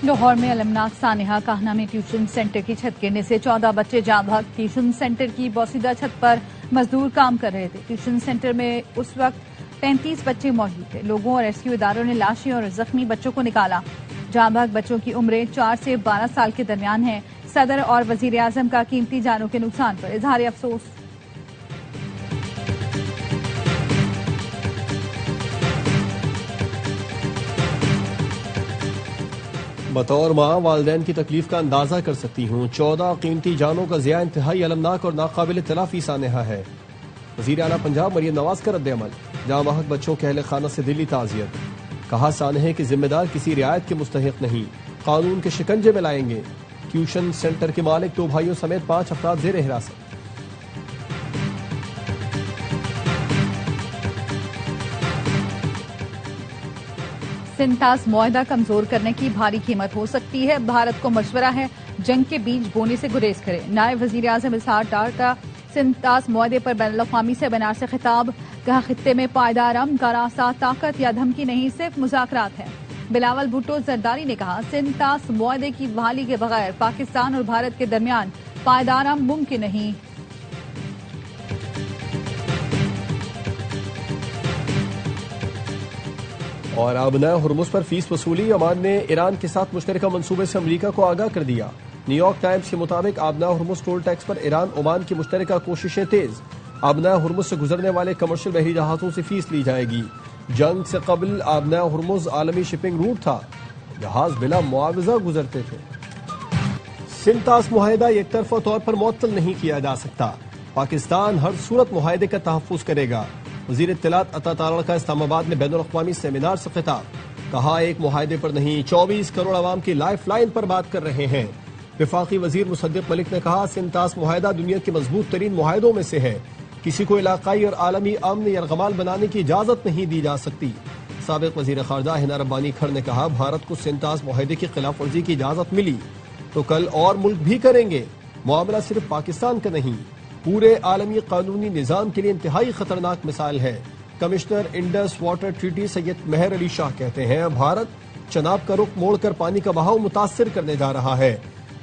لاہور میں المناک سانحہ کاہنہ میں ٹیوشن سینٹر کی چھت گرنے سے 14 بچے جاں بحق۔ ٹیوشن سینٹر کی بوسیدہ چھت پر مزدور کام کر رہے تھے۔ ٹیوشن سینٹر میں اس وقت 35 بچے موجود تھے۔ لوگوں اور ریسکیو اداروں نے لاشیں اور زخمی بچوں کو نکالا۔ جاں بحق بچوں کی عمریں 4 سے 12 سال کے درمیان ہیں۔ صدر اور وزیر اعظم کا قیمتی جانوں کے نقصان پر اظہار افسوس۔ بطور ماں والدین کی تکلیف کا اندازہ کر سکتی ہوں۔ 14 قیمتی جانوں کا ضیاع انتہائی المناک اور ناقابل تلافی سانحہ ہے۔ وزیر اعلیٰ پنجاب مریم نواز کا رد عمل۔ جاں بحق بچوں کے اہل خانہ سے دلی تعزیت۔ کہا سانحے کے ذمہ دار کسی رعایت کے مستحق نہیں، قانون کے شکنجے میں لائیں گے۔ ٹیوشن سینٹر کے مالک 2 بھائیوں سمیت 5 افراد زیر حراست۔ سنتاس معاہدہ کمزور کرنے کی بھاری قیمت ہو سکتی ہے۔ بھارت کو مشورہ ہے جنگ کے بیج بونے سے گریز کرے۔ نائب وزیر اعظم اظہار ڈار کا سنتاس معاہدے پر بین الاقوامی سیمینار سے خطاب۔ کہا خطے میں پائیدار امن کا راستہ طاقت یا دھمکی نہیں، صرف مذاکرات ہیں۔ بلاول بھٹو زرداری نے کہا سنتاس معاہدے کی بحالی کے بغیر پاکستان اور بھارت کے درمیان پائیدار امن ممکن نہیں۔ اور آبنائے ہرمز پر فیس وصولی۔ عمان نے ایران کے ساتھ مشترکہ منصوبے سے امریکہ کو آگاہ کر دیا۔ نیو یارک ٹائمز کے مطابق آبنائے ہرمز ٹول ٹیکس پر ایران عمان کی مشترکہ کوششیں تیز۔ آبنائے ہرمز سے گزرنے والے کمرشل بحری جہازوں سے فیس لی جائے گی۔ جنگ سے قبل آبنائے ہرمز عالمی شپنگ روٹ تھا، جہاز بلا معاوضہ گزرتے تھے۔ سنتاس معاہدہ یک طرفہ طور پر معطل نہیں کیا جا سکتا۔ پاکستان ہر صورت معاہدے کا تحفظ کرے گا۔ وزیر اطلاعات عطا تارڑ کا اسلام آباد میں بین الاقوامی سیمینار سے خطاب۔ کہا ایک معاہدے پر نہیں، 24 کروڑ عوام کی لائف لائن پر بات کر رہے ہیں۔ وفاقی وزیر مصدق ملک نے کہا سنتاس معاہدہ دنیا کے مضبوط ترین معاہدوں میں سے ہے۔ کسی کو علاقائی اور عالمی امن یرغمال بنانے کی اجازت نہیں دی جا سکتی۔ سابق وزیر خارجہ ہنا ربانی کھڑ نے کہا بھارت کو سنتاس معاہدے کی خلاف ورزی کی اجازت ملی تو کل اور ملک بھی کریں گے۔ معاملہ صرف پاکستان کا نہیں، پورے عالمی قانونی نظام کے لیے انتہائی خطرناک مثال ہے۔ کمشنر انڈس واٹر ٹریٹی سید مہر علی شاہ کہتے ہیں بھارت چناب کا رخ موڑ کر پانی کا بہاؤ متاثر کرنے جا رہا ہے۔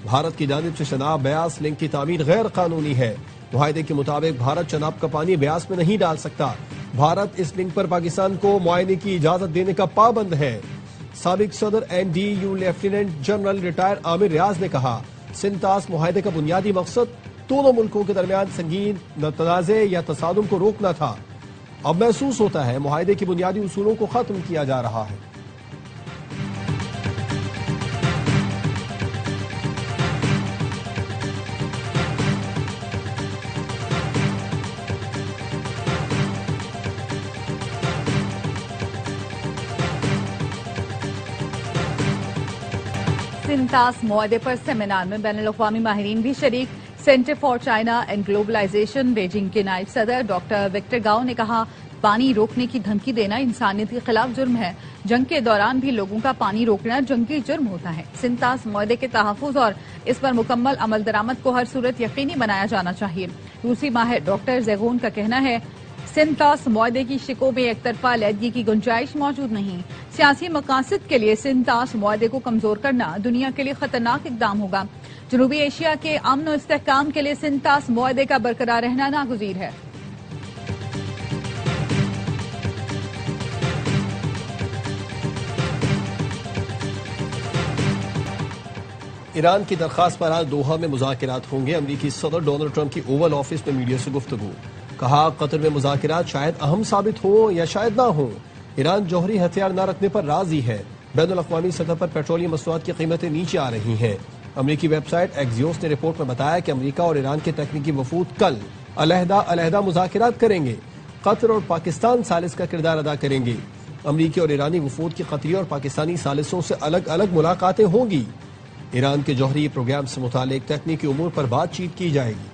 بھارت کی جانب سے چناب بیاس لنک کی تعمیر غیر قانونی ہے۔ معاہدے کے مطابق بھارت چناب کا پانی بیاس میں نہیں ڈال سکتا۔ بھارت اس لنک پر پاکستان کو معائنے کی اجازت دینے کا پابند ہے۔ سابق صدر N D U lieutenant general retired Amir Riaz نے کہا سنتاس معاہدے کا بنیادی مقصد دونوں ملکوں کے درمیان سنگین تنازع یا تصادم کو روکنا تھا۔ اب محسوس ہوتا ہے معاہدے کے بنیادی اصولوں کو ختم کیا جا رہا ہے۔ سنتاس معاہدے پر سیمینار میں بین الاقوامی ماہرین بھی شریک۔ Centre for China and globalization Beijing کے نائب صدر ڈاکٹر وکٹر گاؤ نے کہا پانی روکنے کی دھمکی دینا انسانیت کے خلاف جرم ہے۔ جنگ کے دوران بھی لوگوں کا پانی روکنا جنگی جرم ہوتا ہے۔ سنتاس معاہدے کے تحفظ اور اس پر مکمل عمل درآمد کو ہر صورت یقینی بنایا جانا چاہیے۔ روسی ماہر ڈاکٹر زیغون کا کہنا ہے سنتاس معاہدے کی شقوں میں ایک طرفہ علیحدگی کی گنجائش موجود نہیں۔ سیاسی مقاصد کے لیے سنتاس معاہدے کو کمزور کرنا دنیا کے لیے خطرناک اقدام ہوگا۔ جنوبی ایشیا کے امن و استحکام کے لیے سنتاس معاہدے کا برقرار رہنا ناگزیر ہے۔ ایران کی درخواست پر آج دوحہ میں مذاکرات ہوں گے۔ امریکی صدر ڈونلڈ ٹرمپ کی اوول آفس میں میڈیا سے گفتگو۔ کہا قطر میں مذاکرات شاید اہم ثابت ہوں یا شاید نہ ہوں۔ ایران جوہری ہتھیار نہ رکھنے پر راضی ہے۔ بین الاقوامی سطح پر پیٹرولیم مصنوعات کی قیمتیں نیچے آ رہی ہیں۔ امریکی ویب سائٹ ایکزیوس نے رپورٹ میں بتایا کہ امریکہ اور ایران کے تکنیکی وفود کل علیحدہ مذاکرات کریں گے۔ قطر اور پاکستان ثالث کا کردار ادا کریں گے۔ امریکی اور ایرانی وفود کی قطری اور پاکستانی ثالثوں سے الگ الگ ملاقاتیں ہوں گی۔ ایران کے جوہری پروگرام سے متعلق تکنیکی امور پر بات چیت کی جائے گی۔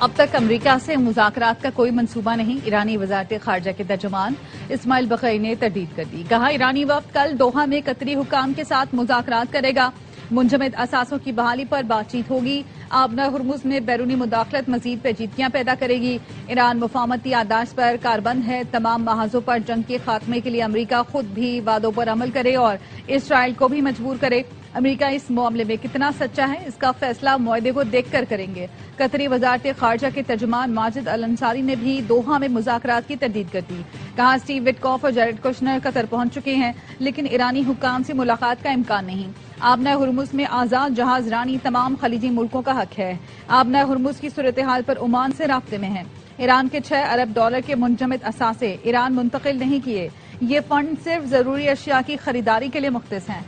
اب اب تک امریکہ سے مذاکرات کا کوئی منصوبہ نہیں، ایرانی وزارت خارجہ کے ترجمان اسماعیل بقائی نے تردید کر دی۔ کہا ایرانی وفد کل دوحہ میں قطری حکام کے ساتھ مذاکرات کرے گا، منجمد اثاثوں کی بحالی پر بات چیت ہوگی، آبنہ ہرمز میں بیرونی مداخلت مزید پیچیدگیاں پیدا کرے گی۔ ایران مفاہمتی یادداشت پر کاربند ہے، تمام محاذوں پر جنگ کے خاتمے کے لیے امریکہ خود بھی وعدوں پر عمل کرے اور اسرائیل کو بھی مجبور کرے۔ امریکہ اس معاملے میں کتنا سچا ہے، اس کا فیصلہ معاہدے کو دیکھ کر کریں گے۔ قطری وزارت خارجہ کے ترجمان ماجد الانصاری نے بھی دوحہ میں مذاکرات کی تردید کر دی۔ کہا اسٹیو وٹکوف اور جیرڈ کوشنر قطر پہنچ چکے ہیں، لیکن ایرانی حکام سے ملاقات کا امکان نہیں۔ آبنہ ہرمز میں آزاد جہاز رانی تمام خلیجی ملکوں کا حق ہے۔ آبنہ ہرمز کی صورتحال پر عمان سے رابطے میں ہے۔ ایران کے 6 ارب ڈالر کے منجمد اثاثے ایران منتقل نہیں کیے، یہ فنڈ صرف ضروری اشیاء کی خریداری کے لیے مختص ہیں۔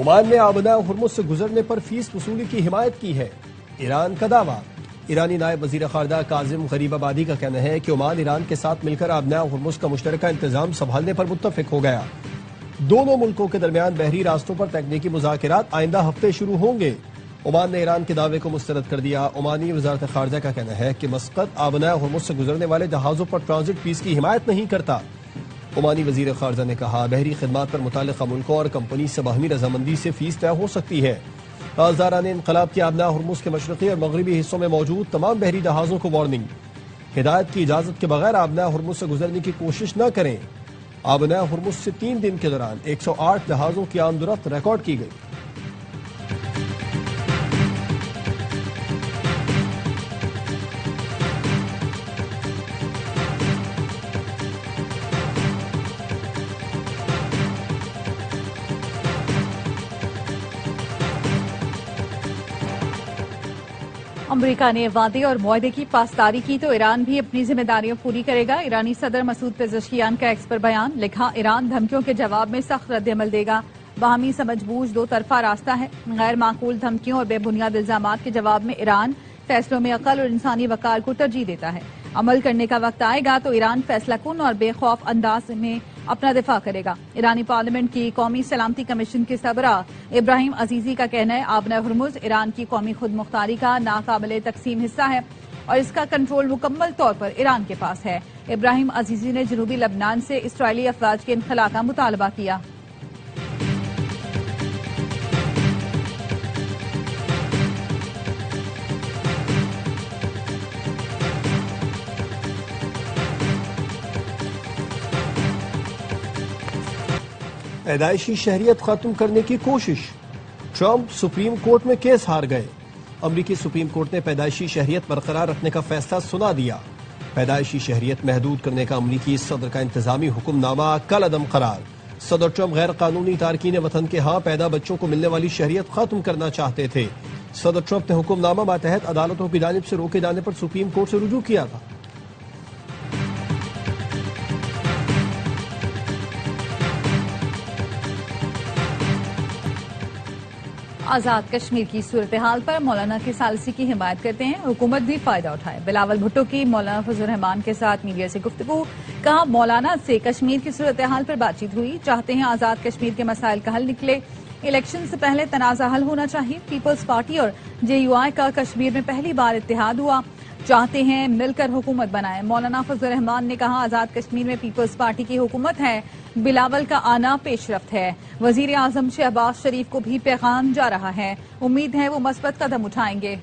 عمان نے آبنہ ہرمز سے گزرنے پر فیس وصولی کی حمایت کی ہے، ایران کا دعویٰ۔ ایرانی نائب وزیر خارجہ کاظم غریب آبادی کا کہنا ہے کہ عمان ایران کے ساتھ مل کر آبنہ ہرمز کا مشترکہ انتظام سنبھالنے پر متفق ہو گیا۔ دونوں ملکوں کے درمیان بحری راستوں پر تکنیکی مذاکرات آئندہ ہفتے شروع ہوں گے۔ عمان نے ایران کے دعوے کو مسترد کر دیا۔ عمانی وزارت خارجہ کا کہنا ہے کہ مسقط آبنہ ہرمز سے گزرنے والے جہازوں پر ٹرانزٹ فیس کی حمایت نہیں کرتا۔ عمانی وزیر خارجہ نے کہا بحری خدمات پر متعلقہ ملکوں اور کمپنی سے باہمی رضامندی سے فیس طے ہو سکتی ہے۔ تازداران انقلاب کی آبنہ ہرمز کے مشرقی اور مغربی حصوں میں موجود تمام بحری جہازوں کو وارننگ، ہدایت کی اجازت کے بغیر آبنہ ہرمز سے گزرنے کی کوشش نہ کریں۔ آبنہ ہرمز سے 3 دن کے دوران 108 جہازوں کی آمد و رفت ریکارڈ کی گئی۔ امریکہ نے وعدے اور معاہدے کی پاسداری کی تو ایران بھی اپنی ذمہ داریاں پوری کرے گا۔ ایرانی صدر مسعود پزشکیان کا ایکس پر بیان، لکھا ایران دھمکیوں کے جواب میں سخت رد عمل دے گا۔ باہمی سمجھ بوجھ 2 طرفہ راستہ ہے، غیر معقول دھمکیوں اور بے بنیاد الزامات کے جواب میں ایران فیصلوں میں عقل اور انسانی وقار کو ترجیح دیتا ہے۔ عمل کرنے کا وقت آئے گا تو ایران فیصلہ کن اور بے خوف انداز میں اپنا دفاع کرے گا۔ ایرانی پارلیمنٹ کی قومی سلامتی کمیشن کے سربراہ ابراہیم عزیزی کا کہنا ہے آبنہ ہرمز ایران کی قومی خود مختاری کا ناقابل تقسیم حصہ ہے اور اس کا کنٹرول مکمل طور پر ایران کے پاس ہے۔ ابراہیم عزیزی نے جنوبی لبنان سے اسرائیلی افواج کے انخلاء کا مطالبہ کیا۔ پیدائشی شہریت ختم کرنے کی کوشش، ٹرمپ سپریم کورٹ میں کیس ہار گئے۔ امریکی سپریم کورٹ نے پیدائشی شہریت برقرار رکھنے کا فیصلہ سنا دیا۔ پیدائشی شہریت محدود کرنے کا امریکی صدر کا انتظامی حکم نامہ کل عدم قرار۔ صدر ٹرمپ غیر قانونی تارکین وطن کے ہاں پیدا بچوں کو ملنے والی شہریت ختم کرنا چاہتے تھے۔ صدر ٹرمپ نے حکم نامہ ماتحت عدالتوں کی جانب سے روکے جانے پر سپریم کورٹ سے رجوع کیا تھا۔ آزاد کشمیر کی صورتحال پر مولانا کے ثالثی کی حمایت کرتے ہیں، حکومت بھی فائدہ اٹھائے۔ بلاول بھٹو کی مولانا فضل الرحمان کے ساتھ میڈیا سے گفتگو، کہا مولانا سے کشمیر کی صورتحال پر بات چیت ہوئی، چاہتے ہیں آزاد کشمیر کے مسائل کا حل نکلے، الیکشن سے پہلے تنازع حل ہونا چاہیے۔ پیپلز پارٹی اور JUI کا کشمیر میں پہلی بار اتحاد ہوا، چاہتے ہیں مل کر حکومت بنائیں۔ مولانا فضل الرحمان نے کہا آزاد کشمیر میں پیپلز پارٹی کی حکومت ہے، بلاول کا آنا پیش رفت ہے۔ وزیر اعظم شہباز شریف کو بھی پیغام جا رہا ہے، امید ہے وہ مثبت قدم اٹھائیں گے۔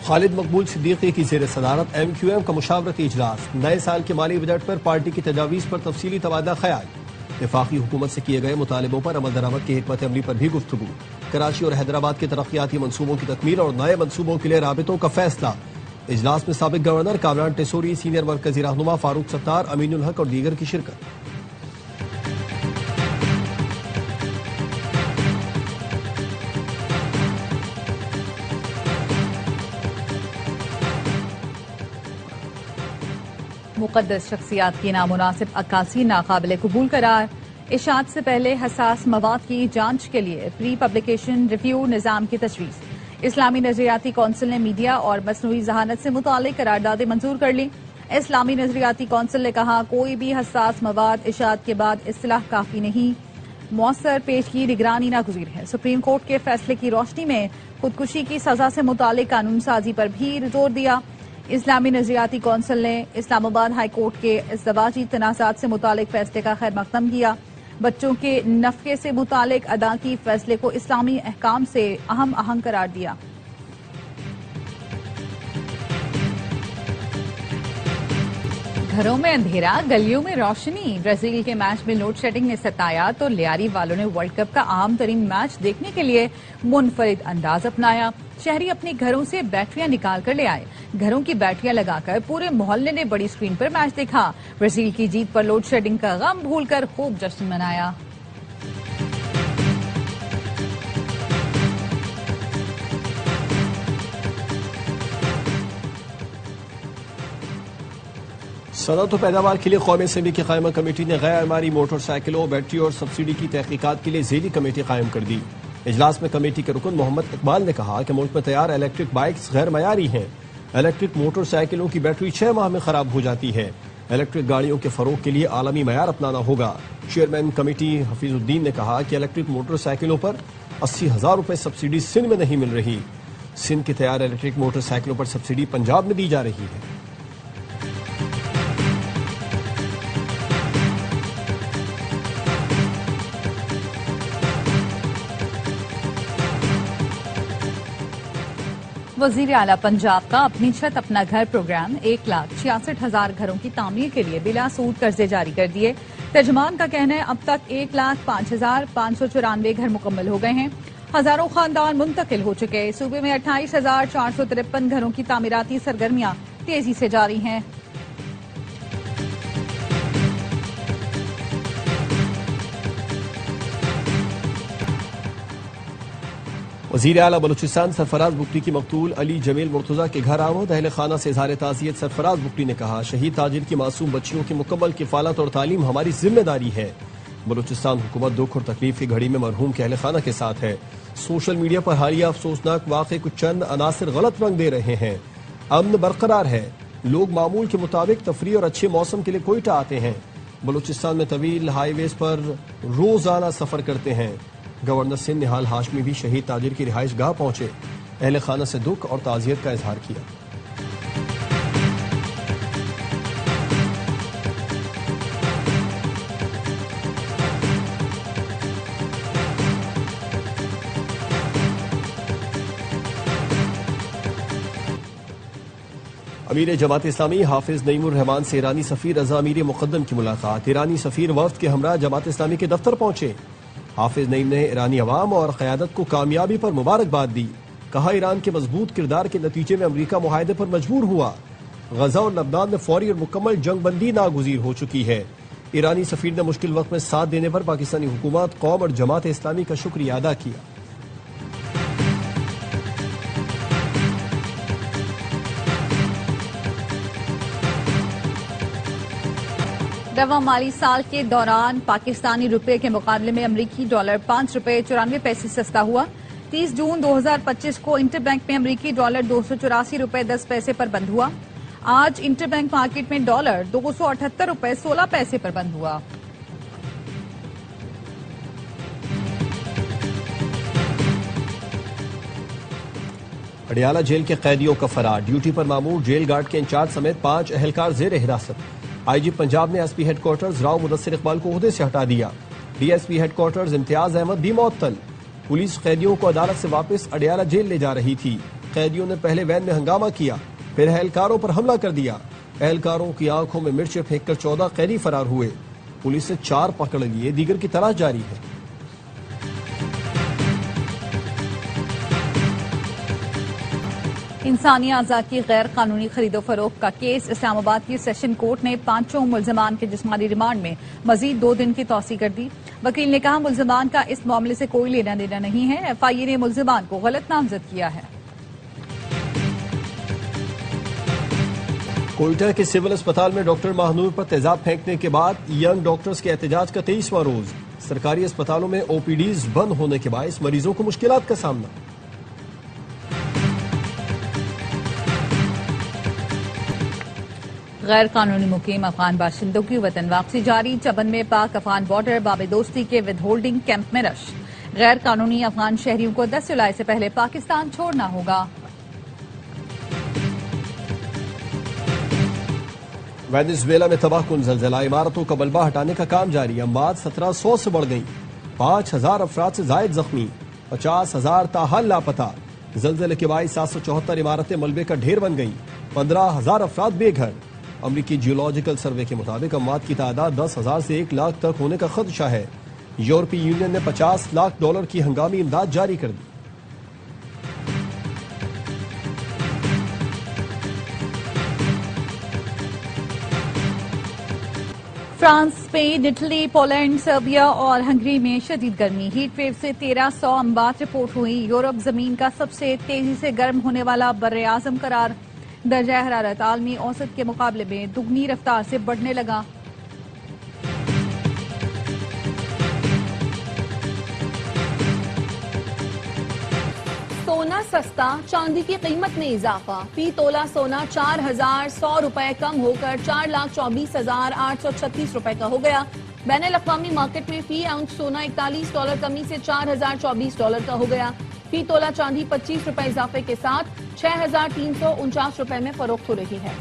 خالد مقبول صدیقی کی زیر صدارت MQM کا مشاورتی اجلاس، نئے سال کے مالی بجٹ پر پارٹی کی تجاویز پر تفصیلی تبادلہ خیال، وفاقی حکومت سے کیے گئے مطالبوں پر عمل درآمد کی حکمت عملی پر بھی گفتگو، کراچی اور حیدرآباد کے ترقیاتی منصوبوں کی تکمیل اور نئے منصوبوں کے لیے رابطوں کا فیصلہ۔ اجلاس میں سابق گورنر کامران ٹیسوری، سینئر مرکزی رہنما فاروق ستار، امین الحق اور دیگر کی شرکت۔ مقدس شخصیات کی نامناسب عکاسی ناقابل قبول قرار. اشاعت سے پہلے حساس مواد کی جانچ کے لیے پری پبلیکیشن ریویو نظام کی تجویز. اسلامی نظریاتی کونسل نے میڈیا اور مصنوعی ذہانت سے متعلق قراردادیں منظور کر لی. اسلامی نظریاتی کونسل نے کہا کوئی بھی حساس مواد اشاعت کے بعد اصلاح کافی نہیں. مؤثر پیشگی نگرانی ناگزیر ہے. سپریم کورٹ کے فیصلے کی روشنی میں خودکشی کی سزا سے متعلق قانون سازی پر بھی زور دیا. اسلامی نظریاتی کونسل نے اسلام آباد ہائی کورٹ کے ازدواجی تنازعات سے متعلق فیصلے کا خیر مقدم کیا. بچوں کے نفقے سے متعلق ادا کی فیصلے کو اسلامی احکام سے اہم قرار دیا. گھروں میں اندھیرا گلیوں میں روشنی. برازیل کے میچ میں لوڈ شیڈنگ نے ستایا تو لیاری والوں نے ورلڈ کپ کا اہم ترین میچ دیکھنے کے لیے منفرد انداز اپنایا. شہری اپنے گھروں سے بیٹریاں نکال کر لے آئے. گھروں کی بیٹریاں لگا کر پورے محلے نے بڑی اسکرین پر میچ دیکھا. برازیل کی جیت پر لوڈ شیڈنگ کا غم بھول کر خوب جشن منایا. صنعت و پیداوار کے لیے قومی اسمبلی کی قائمہ کمیٹی نے غیر معیاری موٹر سائیکلوں بیٹری اور سبسڈی کی تحقیقات کے لیے ذیلی کمیٹی قائم کر دی. اجلاس میں کمیٹی کے رکن محمد اقبال نے کہا کہ ملک میں تیار الیکٹرک بائکس غیر معیاری ہیں. الیکٹرک موٹر سائیکلوں کی بیٹری 6 ماہ میں خراب ہو جاتی ہے. الیکٹرک گاڑیوں کے فروغ کے لیے عالمی معیار اپنانا ہوگا. چیئرمین کمیٹی حفیظ الدین نے کہا کہ الیکٹرک موٹر سائیکلوں پر 80,000 روپے سبسڈی سندھ میں نہیں مل رہی. سندھ کی تیار الیکٹرک موٹر سائیکلوں پر سبسڈی پنجاب میں دی جا رہی ہے. وزیر اعلیٰ پنجاب کا اپنی چھت اپنا گھر پروگرام 1,66,000 گھروں کی تعمیر کے لیے بلا سود قرضے جاری کر دیے. ترجمان کا کہنا ہے اب تک 1,05,594 گھر مکمل ہو گئے ہیں. ہزاروں خاندان منتقل ہو چکے. صوبے میں 28,453 گھروں کی تعمیراتی سرگرمیاں تیزی سے جاری ہیں. وزیر اعلیٰ بلوچستان سرفراز بگٹی کی مقتول علی جمیل مرتضیٰ کے گھر آمد. اہل خانہ سے اظہار تعزیت. سرفراز بگٹی نے کہا شہید تاجر کی معصوم بچیوں کی مکمل کفالت اور تعلیم ہماری ذمہ داری ہے. بلوچستان حکومت دکھ اور تکلیف کی گھڑی میں مرحوم کے اہل خانہ کے ساتھ ہے. سوشل میڈیا پر حالیہ افسوسناک واقعے کو چند عناصر غلط رنگ دے رہے ہیں. امن برقرار ہے. لوگ معمول کے مطابق تفریح اور اچھے موسم کے لیے کوئٹہ آتے ہیں. بلوچستان میں طویل ہائی ویز پر روزانہ سفر کرتے ہیں. گورنر سندھ نہال ہاشمی بھی شہید تاجر کی رہائش گاہ پہنچے. اہل خانہ سے دکھ اور تعزیت کا اظہار کیا. امیر جماعت اسلامی حافظ نعیم الرحمان سے ایرانی سفیر رضا امیر مقدم کی ملاقات. ایرانی سفیر وفد کے ہمراہ جماعت اسلامی کے دفتر پہنچے. حافظ نعیم نے ایرانی عوام اور قیادت کو کامیابی پر مبارکباد دی. کہا ایران کے مضبوط کردار کے نتیجے میں امریکہ معاہدے پر مجبور ہوا. غزہ اور لبنان میں فوری اور مکمل جنگ بندی ناگزیر ہو چکی ہے. ایرانی سفیر نے مشکل وقت میں ساتھ دینے پر پاکستانی حکومت، قوم اور جماعت اسلامی کا شکریہ ادا کیا. رواں مالی سال کے دوران پاکستانی روپے کے مقابلے میں امریکی ڈالر 5 روپے 94 پیسے سستا ہوا. 30 جون 2025 کو انٹر بینک میں امریکی ڈالر 284 روپے 10 پیسے پر بند ہوا. آج انٹر بینک مارکیٹ میں ڈالر 278 روپے 16 پیسے پر بند ہوا. اڈیالہ جیل کے قیدیوں کا فرار. ڈیوٹی پر مامور جیل گارڈ کے انچارج سمیت 5 اہلکار زیر حراست. آئی جی پنجاب نے S P headquarters Rao Mudassar Iqbal کو عہدے سے ہٹا دیا. D S P headquarters Imtiaz Ahmed بھی معطل. پولیس قیدیوں کو عدالت سے واپس اڈیالہ جیل لے جا رہی تھی. قیدیوں نے پہلے وین میں ہنگامہ کیا، پھر اہلکاروں پر حملہ کر دیا. اہلکاروں کی آنکھوں میں مرچیں پھینک کر 14 قیدی فرار ہوئے. پولیس نے 4 پکڑ لیے، دیگر کی تلاش جاری ہے. انسانی اعضاء کی غیر قانونی خرید و فروخت کا کیس. اسلام آباد کی سیشن کورٹ نے 5 ملزمان کے جسمانی ریمانڈ میں مزید 2 دن کی توسیع کر دی. وکیل نے کہا ملزمان کا اس معاملے سے کوئی لینا دینا نہیں ہے. ایف آئی اے نے ملزمان کو غلط نامزد کیا ہے. کوئٹہ کے سول اسپتال میں ڈاکٹر ماہنور پر تیزاب پھینکنے کے بعد ینگ ڈاکٹرز کے احتجاج کا 23واں روز. سرکاری اسپتالوں میں او پی ڈیز بند ہونے کے باعث مریضوں کو مشکلات کا سامنا. غیر قانونی مقیم افغان باشندوں کی وطن واپسی جاری. چبن میں پاک افغان بارڈر باب دوستی کے ود ہولڈنگ کیمپ میں رش. غیر قانونی افغان شہریوں کو 10 جولائی سے پہلے پاکستان چھوڑنا ہوگا. وینزویلا میں تباہ کن زلزلہ. عمارتوں کا ملبہ ہٹانے کا کام جاری. اموات 1700 سے بڑھ گئی. 5000 افراد سے زائد زخمی. 50,000 تاحال لاپتہ. زلزلے کے باعث 774 عمارتیں ملبے کا ڈھیر بن گئی. 15,000 افراد بے گھر. امریکی جیولوجیکل سروے کے مطابق اموات کی تعداد 10,000 سے 1 لاکھ تک ہونے کا خدشہ ہے. یورپی یونین نے $50 لاکھ کی ہنگامی امداد جاری کر دی. France, Spain, Italy, Poland, Serbia اور ہنگری میں شدید گرمی. ہیٹ ویو سے 1300 اموات رپورٹ ہوئی. یورپ زمین کا سب سے تیزی سے گرم ہونے والا بر اعظم قرار. درجہ حرارت عالمی اوسط کے مقابلے میں دگنی رفتار سے بڑھنے لگا. سونا سستا، چاندی کی قیمت میں اضافہ. فی تولہ سونا 4,100 روپے کم ہو کر 4,24,836 روپے کا ہو گیا. بین الاقوامی مارکیٹ میں فی اونس سونا $41 کمی سے $4,024 کا ہو گیا. فی تولہ چاندی 25 روپے اضافے کے ساتھ 6,349 روپے میں فروخت ہو رہی ہے.